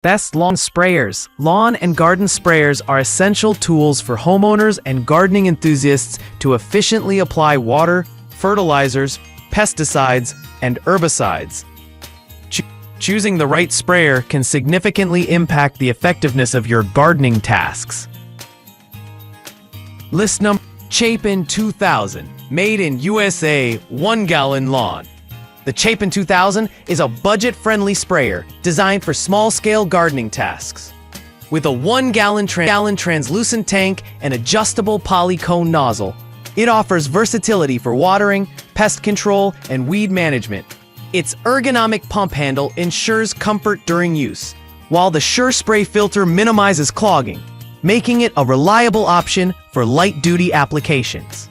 Best lawn sprayers. Lawn and garden sprayers are essential tools for homeowners and gardening enthusiasts to efficiently apply water, fertilizers, pesticides, and herbicides. Choosing the right sprayer can significantly impact the effectiveness of your gardening tasks. List number: Chapen 2000, made in USA, 1-gallon lawn. The Chapen 2000 is a budget-friendly sprayer designed for small-scale gardening tasks. With a 1-gallon translucent tank and adjustable polycone nozzle, it offers versatility for watering, pest control, and weed management. Its ergonomic pump handle ensures comfort during use, while the Sure Spray filter minimizes clogging, making it a reliable option for light-duty applications.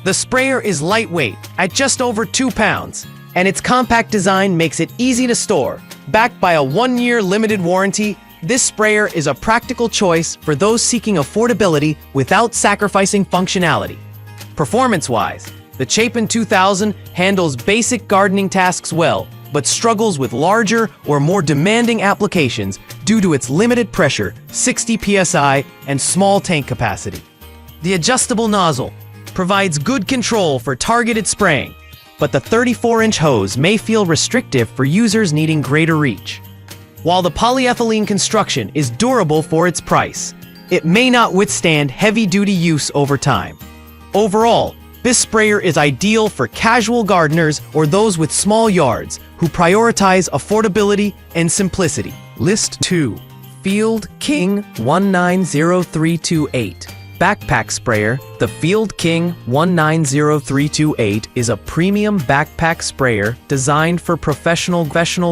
The sprayer is lightweight at just over 2 pounds, and its compact design makes it easy to store. Backed by a 1-year limited warranty, this sprayer is a practical choice for those seeking affordability without sacrificing functionality. Performance-wise, the Chapen 2000 handles basic gardening tasks well, but struggles with larger or more demanding applications due to its limited pressure, 60 psi, and small tank capacity. The adjustable nozzle provides good control for targeted spraying, but the 34-inch hose may feel restrictive for users needing greater reach. While the polyethylene construction is durable for its price, it may not withstand heavy-duty use over time. Overall, this sprayer is ideal for casual gardeners or those with small yards who prioritize affordability and simplicity. List 2. Field King 190328. Backpack sprayer. The Field King 190328 is a premium backpack sprayer designed for professional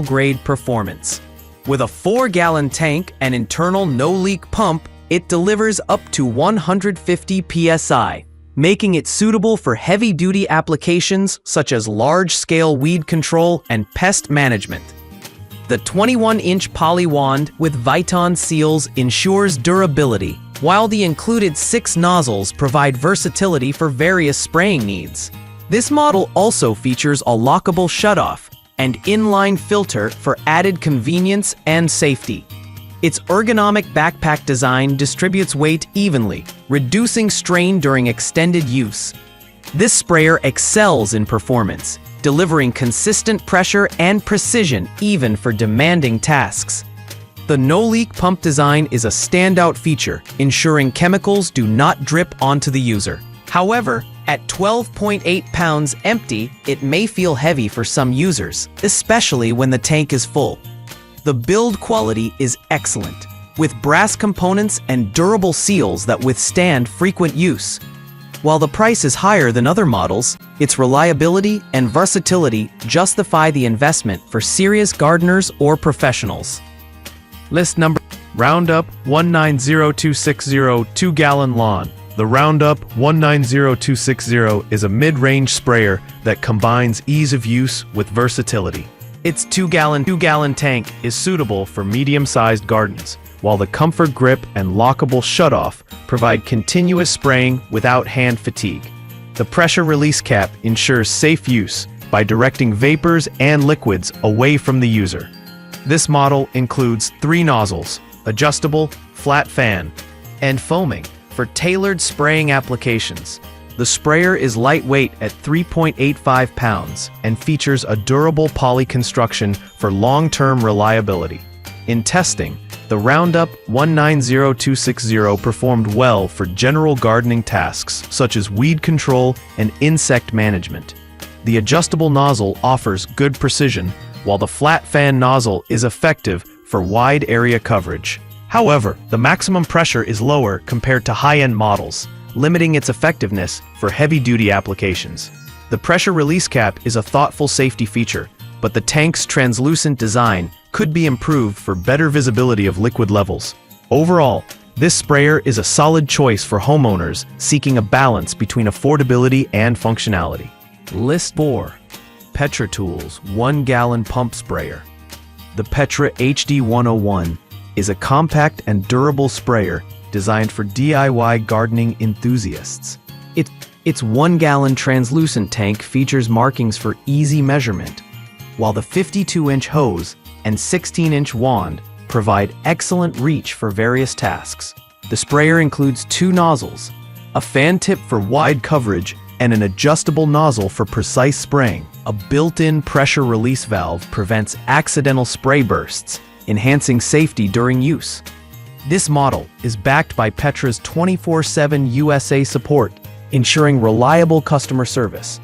grade performance. With a 4-gallon tank and internal no-leak pump, it delivers up to 150 psi, making it suitable for heavy-duty applications such as large-scale weed control and pest management. The 21-inch poly wand with Viton seals ensures durability, while the included 6 nozzles provide versatility for various spraying needs. This model also features a lockable shutoff and inline filter for added convenience and safety. Its ergonomic backpack design distributes weight evenly, reducing strain during extended use. This sprayer excels in performance, delivering consistent pressure and precision even for demanding tasks. The no-leak pump design is a standout feature, ensuring chemicals do not drip onto the user. However, at 12.8 pounds empty, it may feel heavy for some users, especially when the tank is full. The build quality is excellent, with brass components and durable seals that withstand frequent use. While the price is higher than other models, its reliability and versatility justify the investment for serious gardeners or professionals. List number: Roundup 190260 2-gallon lawn. The Roundup 190260 is a mid-range sprayer that combines ease of use with versatility. Its 2-gallon tank is suitable for medium-sized gardens, while the comfort grip and lockable shutoff provide continuous spraying without hand fatigue. The pressure release cap ensures safe use by directing vapors and liquids away from the user. This model includes 3 nozzles, adjustable, flat fan, and foaming for tailored spraying applications. The sprayer is lightweight at 3.85 pounds and features a durable poly construction for long-term reliability. In testing, the Roundup 190260 performed well for general gardening tasks such as weed control and insect management. The adjustable nozzle offers good precision, while the flat fan nozzle is effective for wide area coverage. However, the maximum pressure is lower compared to high-end models, limiting its effectiveness for heavy-duty applications. The pressure release cap is a thoughtful safety feature, but the tank's translucent design could be improved for better visibility of liquid levels. Overall, this sprayer is a solid choice for homeowners seeking a balance between affordability and functionality. List 4. Petra Tools 1-gallon pump sprayer. The Petra HD101 is a compact and durable sprayer designed for DIY gardening enthusiasts. Its 1-gallon translucent tank features markings for easy measurement, while the 52-inch hose and 16-inch wand provide excellent reach for various tasks. The sprayer includes 2 nozzles, a fan tip for wide coverage, and an adjustable nozzle for precise spraying. A built-in pressure release valve prevents accidental spray bursts, enhancing safety during use. This model is backed by Petra's 24/7 USA support, ensuring reliable customer service.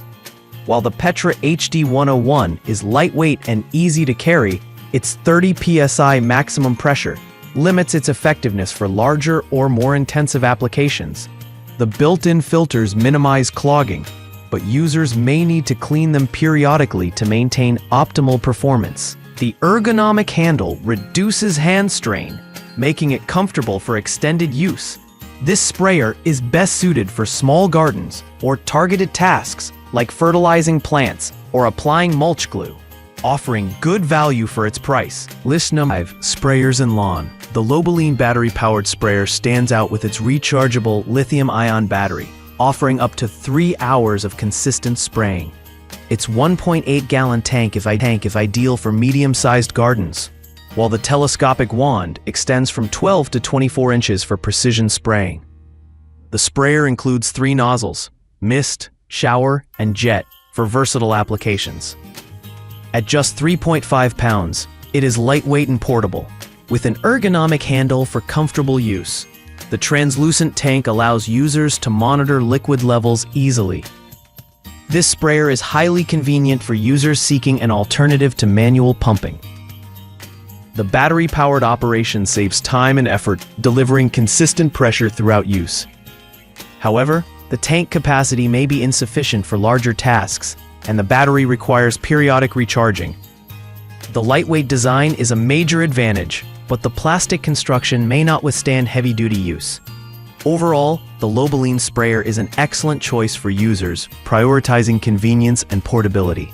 While the Petra HD101 is lightweight and easy to carry, its 30 psi maximum pressure limits its effectiveness for larger or more intensive applications. The built-in filters minimize clogging, but users may need to clean them periodically to maintain optimal performance. The ergonomic handle reduces hand strain, making it comfortable for extended use. This sprayer is best suited for small gardens or targeted tasks like fertilizing plants or applying mulch glue, offering good value for its price. List number 5. Sprayers and lawn. The Lobeline battery-powered sprayer stands out with its rechargeable lithium-ion battery, offering up to 3 hours of consistent spraying. Its 1.8-gallon tank is ideal for medium-sized gardens, while the telescopic wand extends from 12 to 24 inches for precision spraying. The sprayer includes 3 nozzles, mist, shower, and jet, for versatile applications. At just 3.5 pounds, it is lightweight and portable, with an ergonomic handle for comfortable use. The translucent tank allows users to monitor liquid levels easily. This sprayer is highly convenient for users seeking an alternative to manual pumping. The battery-powered operation saves time and effort, delivering consistent pressure throughout use. However, the tank capacity may be insufficient for larger tasks, and the battery requires periodic recharging. The lightweight design is a major advantage, but the plastic construction may not withstand heavy-duty use. Overall, the Lobeline sprayer is an excellent choice for users, prioritizing convenience and portability.